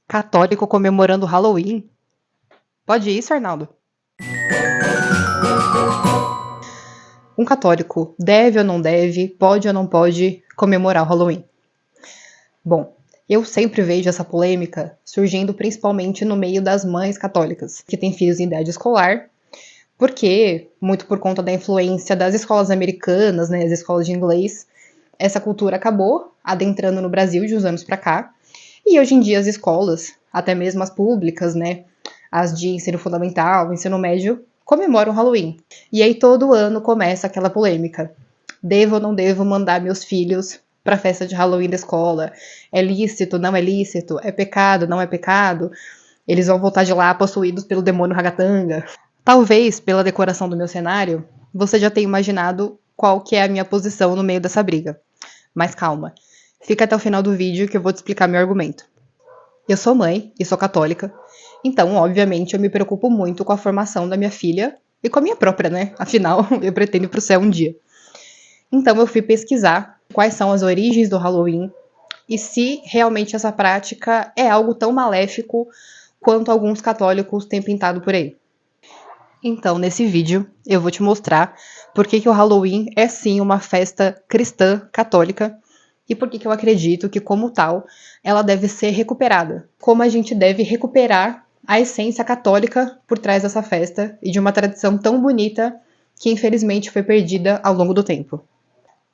Católico comemorando Halloween? Pode isso, Arnaldo? Um católico deve ou não deve, pode ou não pode comemorar o Halloween? Bom, eu sempre vejo essa polêmica surgindo principalmente no meio das mães católicas, que têm filhos em idade escolar, porque, muito por conta da influência das escolas americanas, né, as escolas de inglês, essa cultura acabou adentrando no Brasil de uns anos para cá, e hoje em dia as escolas, até mesmo as públicas, né, as de ensino fundamental, ensino médio, comemoram o Halloween. E aí todo ano começa aquela polêmica. Devo ou não devo mandar meus filhos para a festa de Halloween da escola? É lícito, não é lícito? É pecado, não é pecado? Eles vão voltar de lá possuídos pelo demônio ragatanga? Talvez, pela decoração do meu cenário, você já tenha imaginado qual que é a minha posição no meio dessa briga. Mas calma, fica até o final do vídeo que eu vou te explicar meu argumento. Eu sou mãe e sou católica, então, obviamente, eu me preocupo muito com a formação da minha filha e com a minha própria, né? Afinal, eu pretendo ir pro céu um dia. Então, eu fui pesquisar quais são as origens do Halloween e se realmente essa prática é algo tão maléfico quanto alguns católicos têm pintado por aí. Então, nesse vídeo, eu vou te mostrar por que o Halloween é sim uma festa cristã católica e por que eu acredito que, como tal, ela deve ser recuperada. Como a gente deve recuperar a essência católica por trás dessa festa e de uma tradição tão bonita que, infelizmente, foi perdida ao longo do tempo.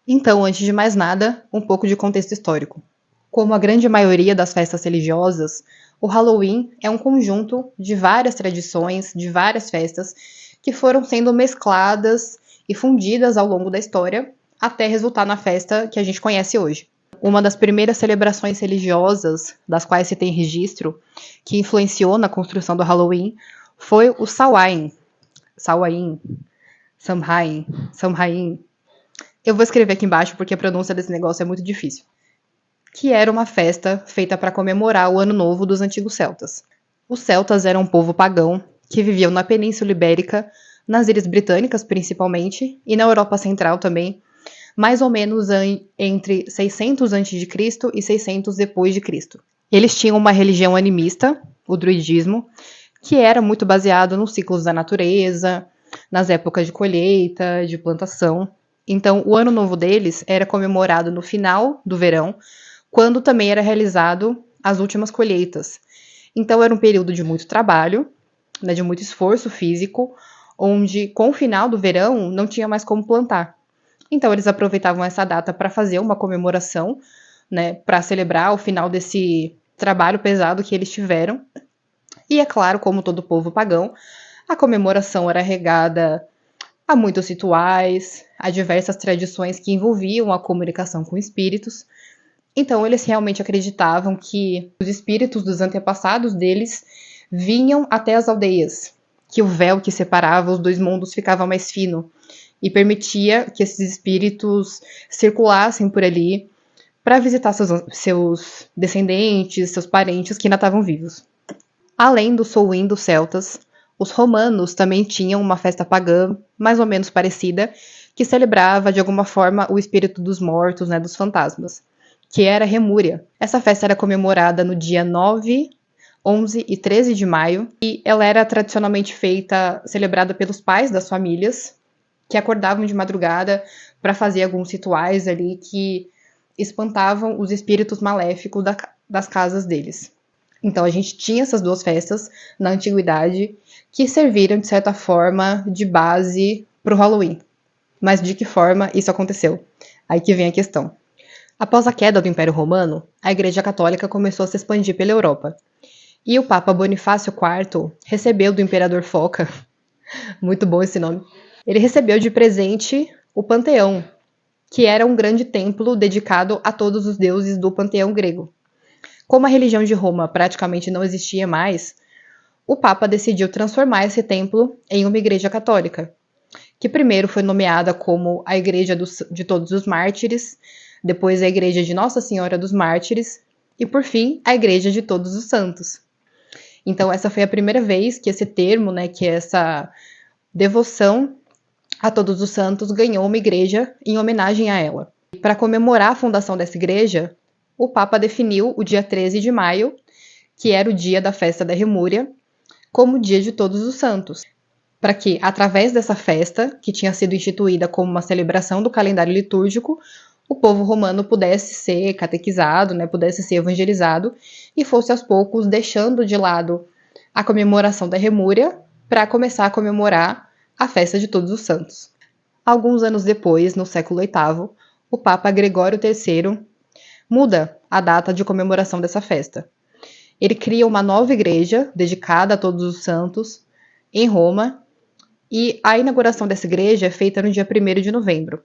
Então, antes de mais nada, um pouco de contexto histórico. Como a grande maioria das festas religiosas, o Halloween é um conjunto de várias tradições, de várias festas, que foram sendo mescladas e fundidas ao longo da história, até resultar na festa que a gente conhece hoje. Uma das primeiras celebrações religiosas, das quais se tem registro, que influenciou na construção do Halloween, foi o Samhain. Eu vou escrever aqui embaixo porque a pronúncia desse negócio é muito difícil. Que era uma festa feita para comemorar o Ano Novo dos antigos celtas. Os celtas eram um povo pagão que viviam na Península Ibérica, nas Ilhas Britânicas principalmente, e na Europa Central também, mais ou menos entre 600 a.C. e 600 depois de Cristo. Eles tinham uma religião animista, o druidismo, que era muito baseado nos ciclos da natureza, nas épocas de colheita, de plantação. Então, o Ano Novo deles era comemorado no final do verão, quando também era realizado as últimas colheitas. Então era um período de muito trabalho, né, de muito esforço físico, onde com o final do verão não tinha mais como plantar. Então eles aproveitavam essa data para fazer uma comemoração, né, para celebrar o final desse trabalho pesado que eles tiveram. E é claro, como todo povo pagão, a comemoração era regada a muitos rituais, a diversas tradições que envolviam a comunicação com espíritos. Então, eles realmente acreditavam que os espíritos dos antepassados deles vinham até as aldeias, que o véu que separava os dois mundos ficava mais fino e permitia que esses espíritos circulassem por ali para visitar seus descendentes, seus parentes que ainda estavam vivos. Além do Samhain dos celtas, os romanos também tinham uma festa pagã mais ou menos parecida, que celebrava de alguma forma o espírito dos mortos, né, dos fantasmas, que era Remúria. Essa festa era comemorada no dia 9, 11 e 13 de maio, e ela era tradicionalmente celebrada pelos pais das famílias, que acordavam de madrugada para fazer alguns rituais ali que espantavam os espíritos maléficos das casas deles. Então a gente tinha essas duas festas na antiguidade que serviram, de certa forma, de base para o Halloween. Mas de que forma isso aconteceu? Aí que vem a questão. Após a queda do Império Romano, a Igreja Católica começou a se expandir pela Europa. E o Papa Bonifácio IV recebeu do Imperador Foca, muito bom esse nome, ele recebeu de presente o Panteão, que era um grande templo dedicado a todos os deuses do panteão grego. Como a religião de Roma praticamente não existia mais, o Papa decidiu transformar esse templo em uma igreja católica, que primeiro foi nomeada como a Igreja de Todos os Mártires, depois a Igreja de Nossa Senhora dos Mártires e, por fim, a Igreja de Todos os Santos. Então, essa foi a primeira vez que esse termo, né, que essa devoção a Todos os Santos ganhou uma igreja em homenagem a ela. Para comemorar a fundação dessa igreja, o Papa definiu o dia 13 de maio que era o dia da festa da Remúria, como dia de Todos os Santos, para que, através dessa festa, que tinha sido instituída como uma celebração do calendário litúrgico, o povo romano pudesse ser catequizado, né, pudesse ser evangelizado, e fosse aos poucos deixando de lado a comemoração da Remúria para começar a comemorar a festa de Todos os Santos. Alguns anos depois, no século VIII, o Papa Gregório III muda a data de comemoração dessa festa. Ele cria uma nova igreja dedicada a Todos os Santos em Roma, e a inauguração dessa igreja é feita no dia 1º de novembro.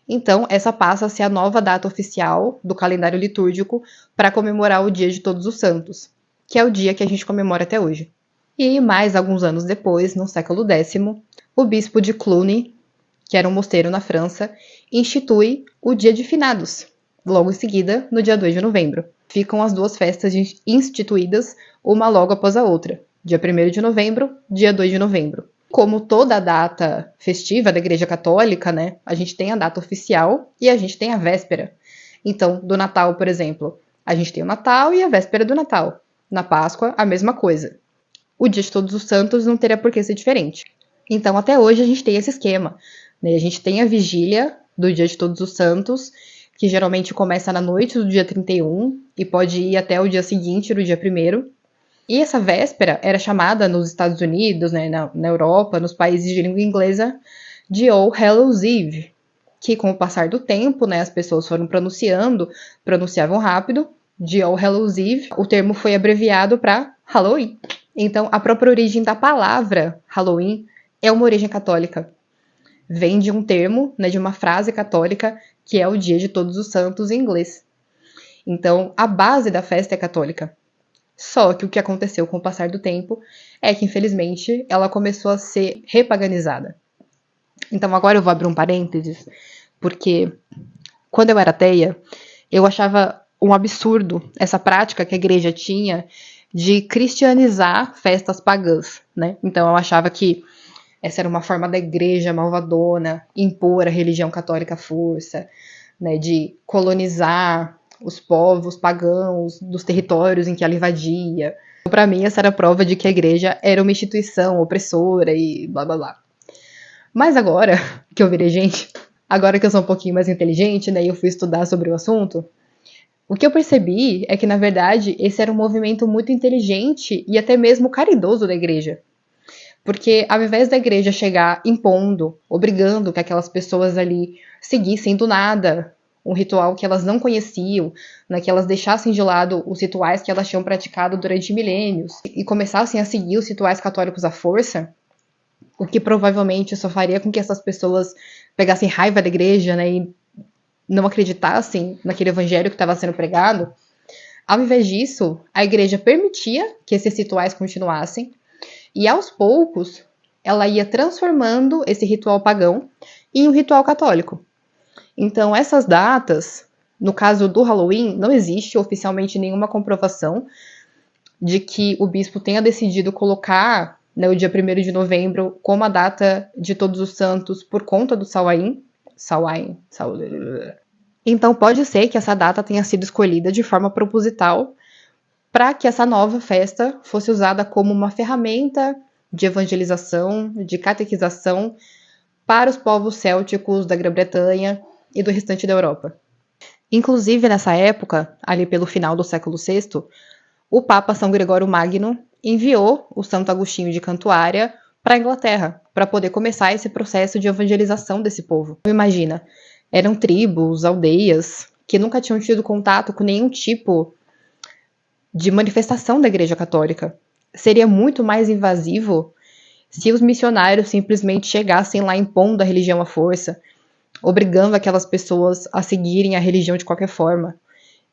Então, essa passa a ser a nova data oficial do calendário litúrgico para comemorar o dia de Todos os Santos, que é o dia que a gente comemora até hoje. E mais alguns anos depois, no século X, o bispo de Cluny, que era um mosteiro na França, institui o Dia de Finados, logo em seguida, no dia 2 de novembro. Ficam as duas festas instituídas, uma logo após a outra, dia 1º de novembro, dia 2 de novembro. Como toda a data festiva da Igreja Católica, né, a gente tem a data oficial e a gente tem a véspera. Então, do Natal, por exemplo, a gente tem o Natal e a véspera do Natal. Na Páscoa, a mesma coisa. O dia de Todos os Santos não teria por que ser diferente. Então, até hoje, a gente tem esse esquema, né? A gente tem a vigília do dia de Todos os Santos, que geralmente começa na noite do dia 31 e pode ir até o dia seguinte, no dia 1º. E essa véspera era chamada nos Estados Unidos, né, na Europa, nos países de língua inglesa, de All Hallows Eve, que com o passar do tempo, né, as pessoas foram pronunciavam rápido, de All Hallows Eve, o termo foi abreviado para Halloween. Então, a própria origem da palavra Halloween é uma origem católica. Vem de um termo, né, de uma frase católica, que é o Dia de Todos os Santos em inglês. Então, a base da festa é católica. Só que o que aconteceu com o passar do tempo é que, infelizmente, ela começou a ser repaganizada. Então, agora eu vou abrir um parênteses, porque quando eu era ateia, eu achava um absurdo essa prática que a igreja tinha de cristianizar festas pagãs, né? Então, eu achava que essa era uma forma da igreja malvadona impor a religião católica à força, né? De colonizar os povos pagãos dos territórios em que ela invadia. Para mim, essa era a prova de que a igreja era uma instituição opressora e blá blá blá. Mas agora que eu virei gente, agora que eu sou um pouquinho mais inteligente, né, e eu fui estudar sobre o assunto, o que eu percebi é que, na verdade, esse era um movimento muito inteligente e até mesmo caridoso da igreja. Porque ao invés da igreja chegar impondo, obrigando que aquelas pessoas ali seguissem do nada um ritual que elas não conheciam, né, que elas deixassem de lado os rituais que elas tinham praticado durante milênios e começassem a seguir os rituais católicos à força, o que provavelmente só faria com que essas pessoas pegassem raiva da igreja, né, e não acreditassem naquele evangelho que estava sendo pregado. Ao invés disso, a igreja permitia que esses rituais continuassem e, aos poucos, ela ia transformando esse ritual pagão em um ritual católico. Então, essas datas, no caso do Halloween, não existe oficialmente nenhuma comprovação de que o bispo tenha decidido colocar, né, o dia 1º de novembro como a data de Todos os Santos por conta do Samhain. Então, pode ser que essa data tenha sido escolhida de forma proposital para que essa nova festa fosse usada como uma ferramenta de evangelização, de catequização para os povos célticos da Grã-Bretanha e do restante da Europa. Inclusive, nessa época, ali pelo final do século VI, o Papa São Gregório Magno enviou o Santo Agostinho de Cantuária para a Inglaterra, para poder começar esse processo de evangelização desse povo. Imagina, eram tribos, aldeias, que nunca tinham tido contato com nenhum tipo de manifestação da Igreja Católica. Seria muito mais invasivo se os missionários simplesmente chegassem lá impondo a religião à força, obrigando aquelas pessoas a seguirem a religião de qualquer forma.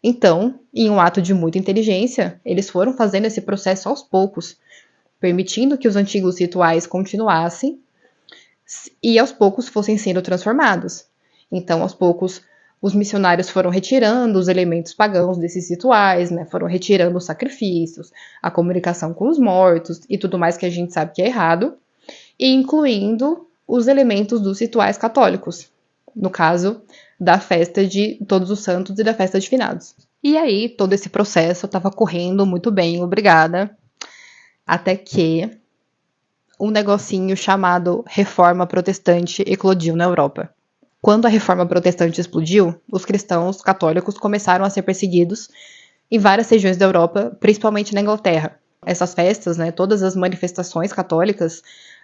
Então, em um ato de muita inteligência, eles foram fazendo esse processo aos poucos, permitindo que os antigos rituais continuassem e aos poucos fossem sendo transformados. Então, aos poucos, os missionários foram retirando os elementos pagãos desses rituais, né? Foram retirando os sacrifícios, a comunicação com os mortos e tudo mais que a gente sabe que é errado, e incluindo os elementos dos rituais católicos, no caso da festa de Todos os Santos e da festa de Finados. E aí, todo esse processo estava correndo muito bem, obrigada, até que um negocinho chamado Reforma Protestante eclodiu na Europa. Quando a Reforma Protestante explodiu, os cristãos católicos começaram a ser perseguidos em várias regiões da Europa, principalmente na Inglaterra. Essas festas, né, todas as manifestações católicas,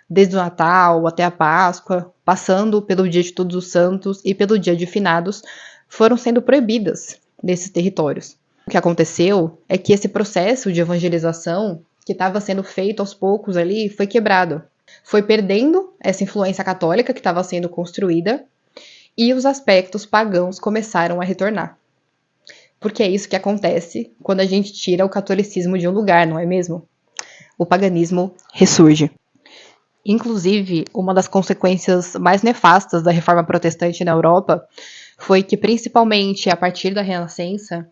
desde o Natal até a Páscoa, passando pelo Dia de Todos os Santos e pelo Dia de Finados, foram sendo proibidas nesses territórios. O que aconteceu é que esse processo de evangelização, que estava sendo feito aos poucos ali, foi quebrado. Foi perdendo essa influência católica que estava sendo construída e os aspectos pagãos começaram a retornar. Porque é isso que acontece quando a gente tira o catolicismo de um lugar, não é mesmo? O paganismo ressurge. Inclusive, uma das consequências mais nefastas da reforma protestante na Europa foi que, principalmente a partir da Renascença,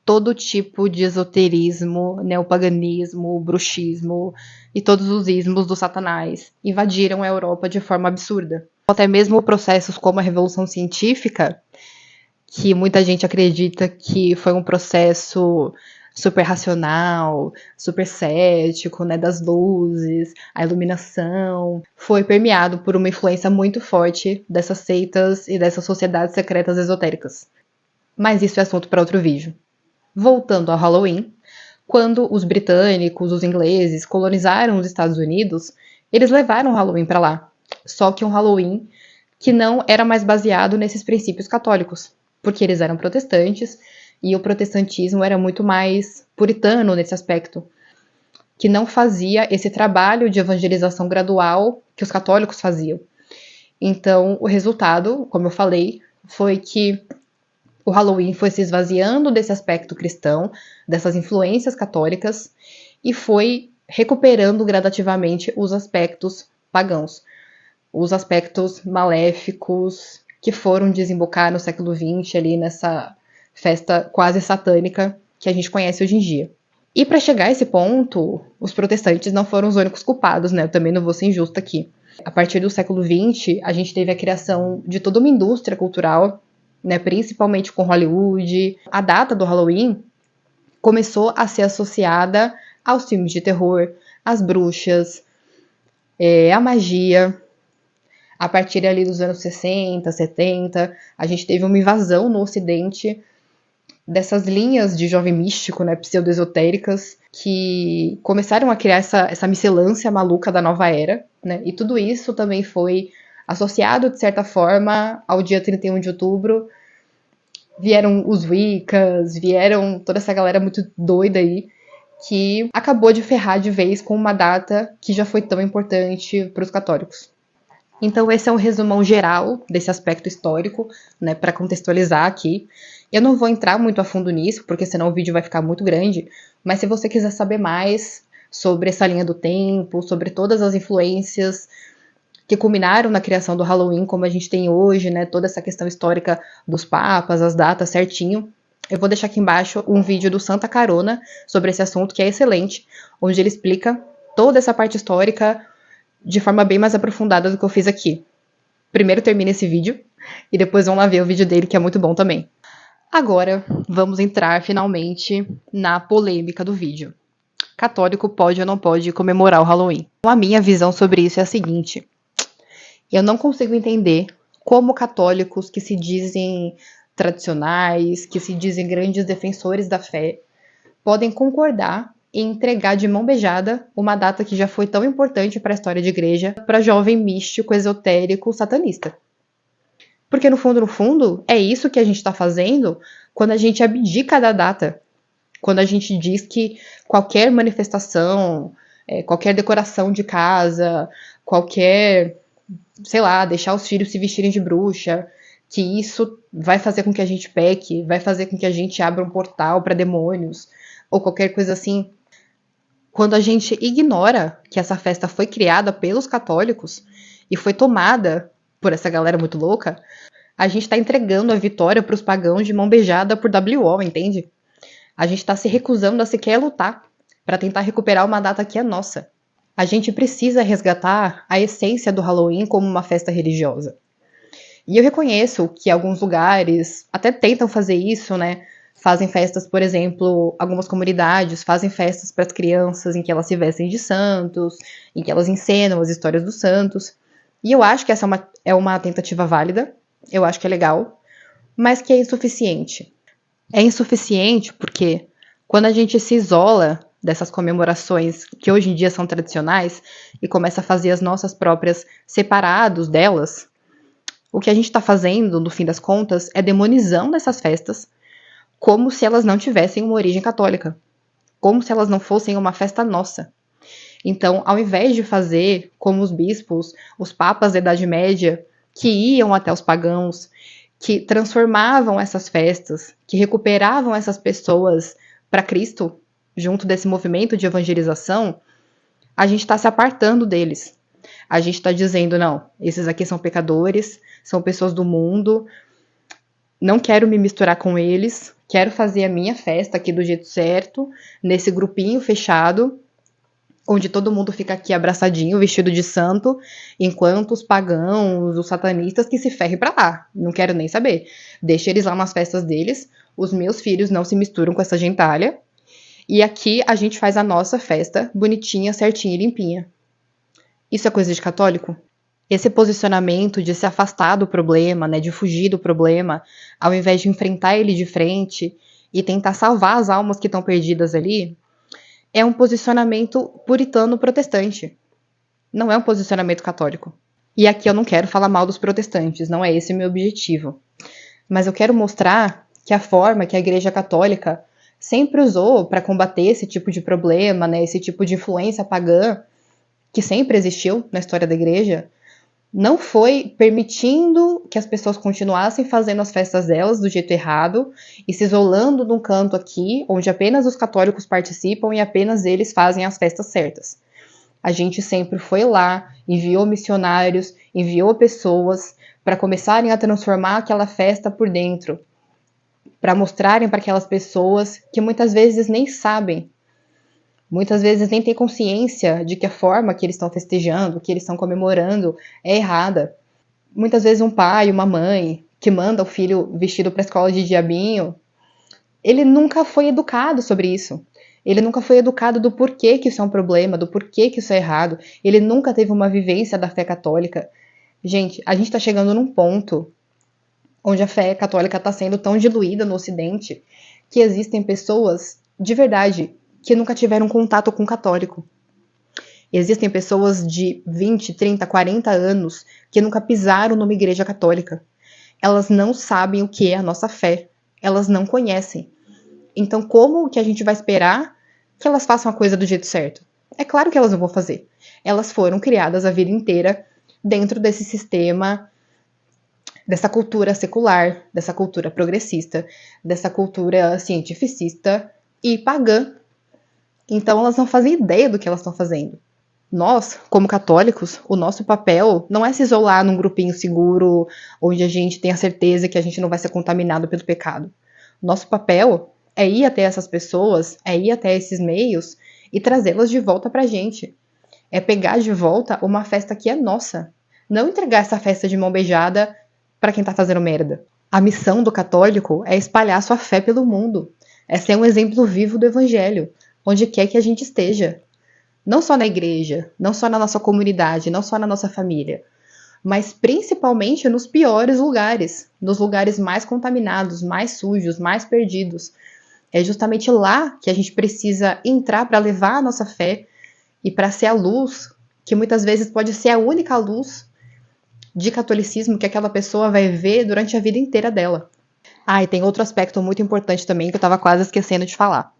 todo tipo de esoterismo, neopaganismo, bruxismo e todos os ismos do Satanás invadiram a Europa de forma absurda. Até mesmo processos como a Revolução Científica, que muita gente acredita que foi um processo super racional, super cético, né, das luzes, a iluminação, foi permeado por uma influência muito forte dessas seitas e dessas sociedades secretas esotéricas. Mas isso é assunto para outro vídeo. Voltando ao Halloween, quando os britânicos, os ingleses colonizaram os Estados Unidos, eles levaram o Halloween para lá. Só que um Halloween que não era mais baseado nesses princípios católicos, porque eles eram protestantes e o protestantismo era muito mais puritano nesse aspecto, que não fazia esse trabalho de evangelização gradual que os católicos faziam. Então, o resultado, como eu falei, foi que o Halloween foi se esvaziando desse aspecto cristão, dessas influências católicas, e foi recuperando gradativamente os aspectos pagãos, os aspectos maléficos que foram desembocar no século XX, ali nessa festa quase satânica que a gente conhece hoje em dia. E para chegar a esse ponto, os protestantes não foram os únicos culpados, né? Eu também não vou ser injusta aqui. A partir do século XX, a gente teve a criação de toda uma indústria cultural, né, principalmente com Hollywood. A data do Halloween começou a ser associada aos filmes de terror, às bruxas, à magia. A partir ali dos anos 60, 70, a gente teve uma invasão no Ocidente dessas linhas de jovem místico, né, pseudo-esotéricas, que começaram a criar essa miscelância maluca da nova era, né, e tudo isso também foi associado, de certa forma, ao dia 31 de outubro. Vieram os Wiccas, vieram toda essa galera muito doida aí, que acabou de ferrar de vez com uma data que já foi tão importante para os católicos. Então esse é um resumão geral desse aspecto histórico, né, para contextualizar aqui. Eu não vou entrar muito a fundo nisso, porque senão o vídeo vai ficar muito grande, mas se você quiser saber mais sobre essa linha do tempo, sobre todas as influências que culminaram na criação do Halloween como a gente tem hoje, né, toda essa questão histórica dos papas, as datas certinho, eu vou deixar aqui embaixo um vídeo do Santa Carona sobre esse assunto, que é excelente, onde ele explica toda essa parte histórica de forma bem mais aprofundada do que eu fiz aqui. Primeiro termina esse vídeo e depois vão lá ver o vídeo dele, que é muito bom também. Agora, vamos entrar finalmente na polêmica do vídeo. Católico pode ou não pode comemorar o Halloween? A minha visão sobre isso é a seguinte: eu não consigo entender como católicos que se dizem tradicionais, que se dizem grandes defensores da fé, podem concordar em entregar de mão beijada uma data que já foi tão importante para a história de igreja para jovem místico, esotérico, satanista. Porque no fundo, é isso que a gente está fazendo quando a gente abdica da data. Quando a gente diz que qualquer manifestação, qualquer decoração de casa, qualquer, sei lá, deixar os filhos se vestirem de bruxa, que isso vai fazer com que a gente peque, vai fazer com que a gente abra um portal para demônios, ou qualquer coisa assim. Quando a gente ignora que essa festa foi criada pelos católicos e foi tomada por essa galera muito louca, a gente está entregando a vitória para os pagãos de mão beijada por WO, entende? A gente está se recusando a sequer lutar para tentar recuperar uma data que é nossa. A gente precisa resgatar a essência do Halloween como uma festa religiosa. E eu reconheço que alguns lugares até tentam fazer isso, né? Fazem festas, por exemplo, algumas comunidades fazem festas para as crianças em que elas se vestem de santos, em que elas encenam as histórias dos santos. E eu acho que essa é uma tentativa válida, eu acho que é legal, mas que é insuficiente. É insuficiente porque quando a gente se isola dessas comemorações que hoje em dia são tradicionais e começa a fazer as nossas próprias separados delas, o que a gente está fazendo, no fim das contas, é demonizando essas festas como se elas não tivessem uma origem católica, como se elas não fossem uma festa nossa. Então, ao invés de fazer como os bispos, os papas da Idade Média, que iam até os pagãos, que transformavam essas festas, que recuperavam essas pessoas para Cristo, junto desse movimento de evangelização, a gente está se apartando deles. A gente está dizendo, não, esses aqui são pecadores, são pessoas do mundo, não quero me misturar com eles, quero fazer a minha festa aqui do jeito certo, nesse grupinho fechado, onde todo mundo fica aqui abraçadinho, vestido de santo, enquanto os pagãos, os satanistas que se ferrem pra lá. Não quero nem saber. Deixa eles lá nas festas deles, os meus filhos não se misturam com essa gentalha, e aqui a gente faz a nossa festa bonitinha, certinha e limpinha. Isso é coisa de católico? Esse posicionamento de se afastar do problema, né, de fugir do problema, ao invés de enfrentar ele de frente e tentar salvar as almas que estão perdidas ali, é um posicionamento puritano protestante. Não é um posicionamento católico. E aqui eu não quero falar mal dos protestantes, não é esse o meu objetivo. Mas eu quero mostrar que a forma que a Igreja Católica sempre usou para combater esse tipo de problema, né, esse tipo de influência pagã, que sempre existiu na história da Igreja, não foi permitindo que as pessoas continuassem fazendo as festas delas do jeito errado e se isolando num canto aqui, onde apenas os católicos participam e apenas eles fazem as festas certas. A gente sempre foi lá, enviou missionários, enviou pessoas para começarem a transformar aquela festa por dentro, para mostrarem para aquelas pessoas que muitas vezes nem sabem, muitas vezes nem têm consciência de que a forma que eles estão festejando, que eles estão comemorando é errada. Muitas vezes um pai, uma mãe que manda o filho vestido para a escola de diabinho, ele nunca foi educado sobre isso. Ele nunca foi educado do porquê que isso é um problema, do porquê que isso é errado. Ele nunca teve uma vivência da fé católica. Gente, a gente está chegando num ponto onde a fé católica está sendo tão diluída no Ocidente que existem pessoas, de verdade, que nunca tiveram contato com o católico. Existem pessoas de 20, 30, 40 anos que nunca pisaram numa igreja católica. Elas não sabem o que é a nossa fé. Elas não conhecem. Então, como que a gente vai esperar que elas façam a coisa do jeito certo? É claro que elas não vão fazer. Elas foram criadas a vida inteira dentro desse sistema, dessa cultura secular, dessa cultura progressista, dessa cultura cientificista e pagã. Então, elas não fazem ideia do que elas estão fazendo. Nós, como católicos, o nosso papel não é se isolar num grupinho seguro, onde a gente tem a certeza que a gente não vai ser contaminado pelo pecado. Nosso papel é ir até essas pessoas, é ir até esses meios e trazê-las de volta pra gente. É pegar de volta uma festa que é nossa. Não entregar essa festa de mão beijada pra quem tá fazendo merda. A missão do católico é espalhar sua fé pelo mundo. É ser um exemplo vivo do evangelho, onde quer que a gente esteja. Não só na igreja, não só na nossa comunidade, não só na nossa família, mas principalmente nos piores lugares, nos lugares mais contaminados, mais sujos, mais perdidos. É justamente lá que a gente precisa entrar para levar a nossa fé e para ser a luz, que muitas vezes pode ser a única luz de catolicismo que aquela pessoa vai ver durante a vida inteira dela. Ah, e tem outro aspecto muito importante também que eu estava quase esquecendo de falar.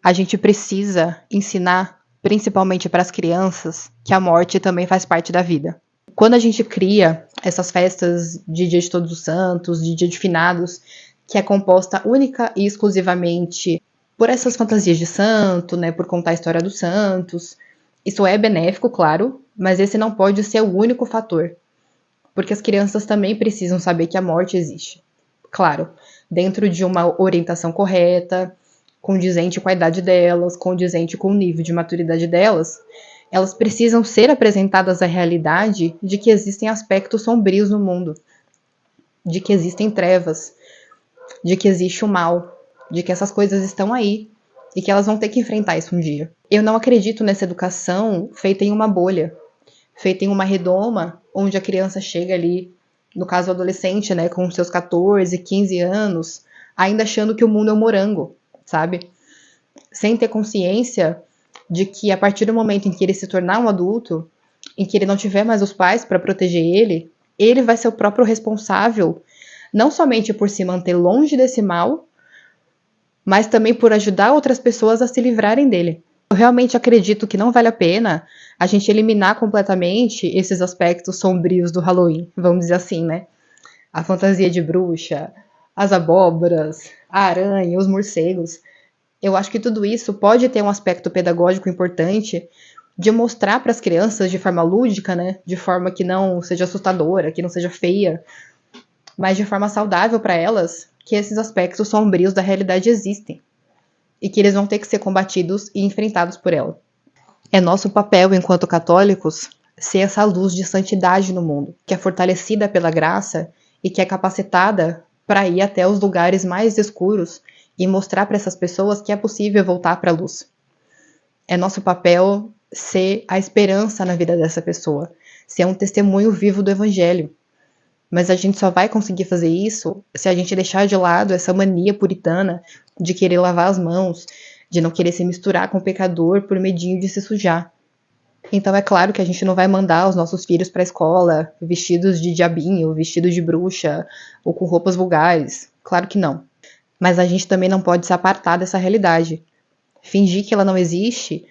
A gente precisa ensinar, principalmente para as crianças, que a morte também faz parte da vida. Quando a gente cria essas festas de Dia de Todos os Santos, de Dia de Finados, que é composta única e exclusivamente por essas fantasias de santo, né, por contar a história dos santos, isso é benéfico, claro, mas esse não pode ser o único fator, porque as crianças também precisam saber que a morte existe. Claro, dentro de uma orientação correta, condizente com a idade delas, condizente com o nível de maturidade delas, elas precisam ser apresentadas à realidade de que existem aspectos sombrios no mundo, de que existem trevas, de que existe o mal, de que essas coisas estão aí e que elas vão ter que enfrentar isso um dia. Eu não acredito nessa educação feita em uma bolha, feita em uma redoma, onde a criança chega ali, no caso o adolescente, né, com seus 14, 15 anos, ainda achando que o mundo é um morango, sabe? Sem ter consciência de que a partir do momento em que ele se tornar um adulto, em que ele não tiver mais os pais para proteger ele vai ser o próprio responsável, não somente por se manter longe desse mal, mas também por ajudar outras pessoas a se livrarem dele. Eu realmente acredito que não vale a pena a gente eliminar completamente esses aspectos sombrios do Halloween, vamos dizer assim, né? A fantasia de bruxa, as abóboras, a aranha, os morcegos. Eu acho que tudo isso pode ter um aspecto pedagógico importante de mostrar para as crianças de forma lúdica, né? De forma que não seja assustadora, que não seja feia, mas de forma saudável para elas, que esses aspectos sombrios da realidade existem e que eles vão ter que ser combatidos e enfrentados por ela. É nosso papel, enquanto católicos, ser essa luz de santidade no mundo, que é fortalecida pela graça e que é capacitada para ir até os lugares mais escuros e mostrar para essas pessoas que é possível voltar para a luz. É nosso papel ser a esperança na vida dessa pessoa, ser um testemunho vivo do Evangelho. Mas a gente só vai conseguir fazer isso se a gente deixar de lado essa mania puritana de querer lavar as mãos, de não querer se misturar com o pecador por medinho de se sujar. Então é claro que a gente não vai mandar os nossos filhos para a escola vestidos de diabinho, vestidos de bruxa ou com roupas vulgares. Claro que não. Mas a gente também não pode se apartar dessa realidade. Fingir que ela não existe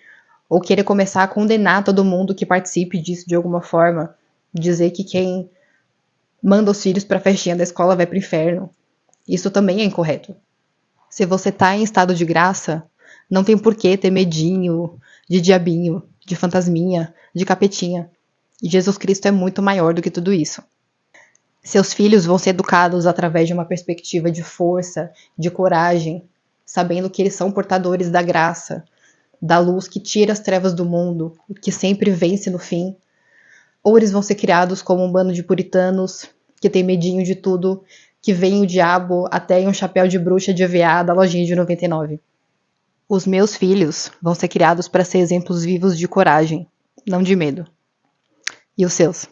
ou querer começar a condenar todo mundo que participe disso de alguma forma. Dizer que quem manda os filhos para a festinha da escola vai para o inferno. Isso também é incorreto. Se você tá em estado de graça, não tem por que ter medinho de diabinho, de fantasminha, de capetinha. Jesus Cristo é muito maior do que tudo isso. Seus filhos vão ser educados através de uma perspectiva de força, de coragem, sabendo que eles são portadores da graça, da luz que tira as trevas do mundo, que sempre vence no fim. Ou eles vão ser criados como um bando de puritanos, que tem medinho de tudo, que vem o diabo até em um chapéu de bruxa de EVA da lojinha de 99. Os meus filhos vão ser criados para ser exemplos vivos de coragem, não de medo. E os seus?